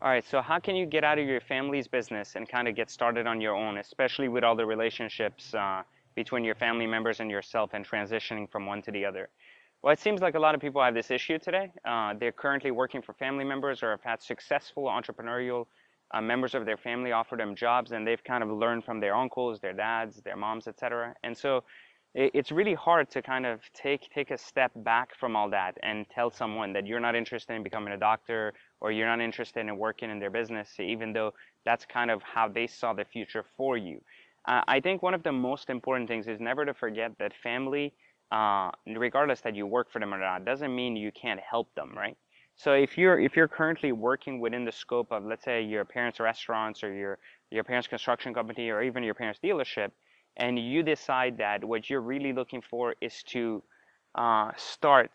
All right, so how can you get out of your family's business and kind of get started on your own, especially with all the relationships between your family members and yourself and transitioning from one to the other? Well, it seems like a lot of people have this issue today. They're currently working for family members or have had successful entrepreneurial members of their family offer them jobs, and they've kind of learned from their uncles, their dads, their moms, etc. And so it's really hard to kind of take a step back from all that and tell someone that you're not interested in becoming a doctor or you're not interested in working in their business, even though that's kind of how they saw the future for you. I think one of the most important things is never to forget that family, regardless that you work for them or not, doesn't mean you can't help them, right? So if you're currently working within the scope of, let's say, your parents' restaurants or your parents' construction company or even your parents' dealership, and you decide that what you're really looking for is to start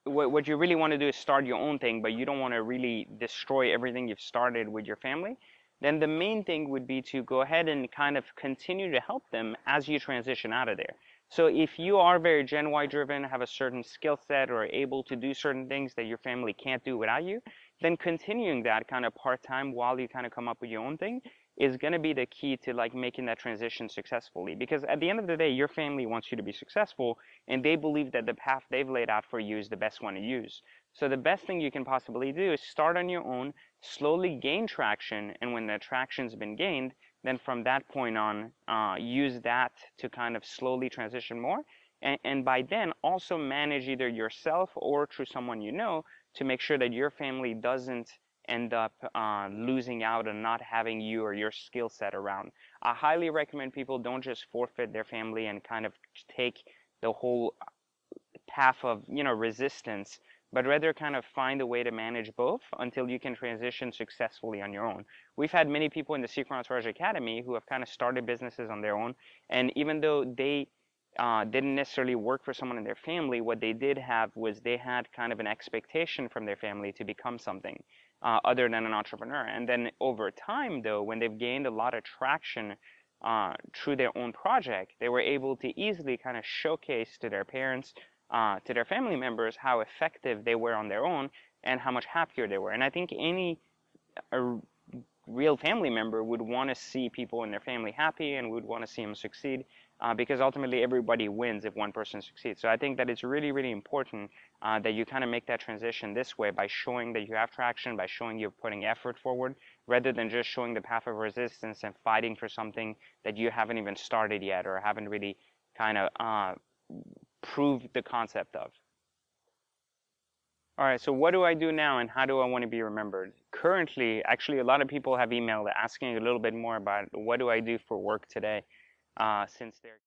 what you really want to do is start your own thing, but you don't want to really destroy everything you've started with your family, then the main thing would be to go ahead and kind of continue to help them as you transition out of there. So if you are very Gen Y driven, have a certain skill set, or are able to do certain things that your family can't do without you, then continuing that kind of part time while you kind of come up with your own thing is going to be the key to like making that transition successfully. Because at the end of the day, your family wants you to be successful, and they believe that the path they've laid out for you is the best one to use. So the best thing you can possibly do is start on your own, slowly gain traction, and when the traction's been gained, then from that point on, use that to kind of slowly transition more. And by then, also manage either yourself or through someone you know to make sure that your family doesn't end up losing out and not having you or your skill set around. I highly recommend people don't just forfeit their family and kind of take the whole path of resistance, but rather kind of find a way to manage both until you can transition successfully on your own. We've had many people in the Secret Entourage Academy who have kind of started businesses on their own, and even though they didn't necessarily work for someone in their family, what they did have was they had kind of an expectation from their family to become something other than an entrepreneur. And then over time, though, when they've gained a lot of traction through their own project, they were able to easily kind of showcase to their parents, to their family members, how effective they were on their own and how much happier they were. And I think any a real family member would want to see people in their family happy and would want to see them succeed, because ultimately everybody wins if one person succeeds. So I think that it's really, really important that you kind of make that transition this way by showing that you have traction, by showing you're putting effort forward, rather than just showing the path of resistance and fighting for something that you haven't even started yet or haven't really kind of proved the concept of. All right, so what do I do now and how do I want to be remembered? Currently, actually, a lot of people have emailed asking a little bit more about what do I do for work today, since they're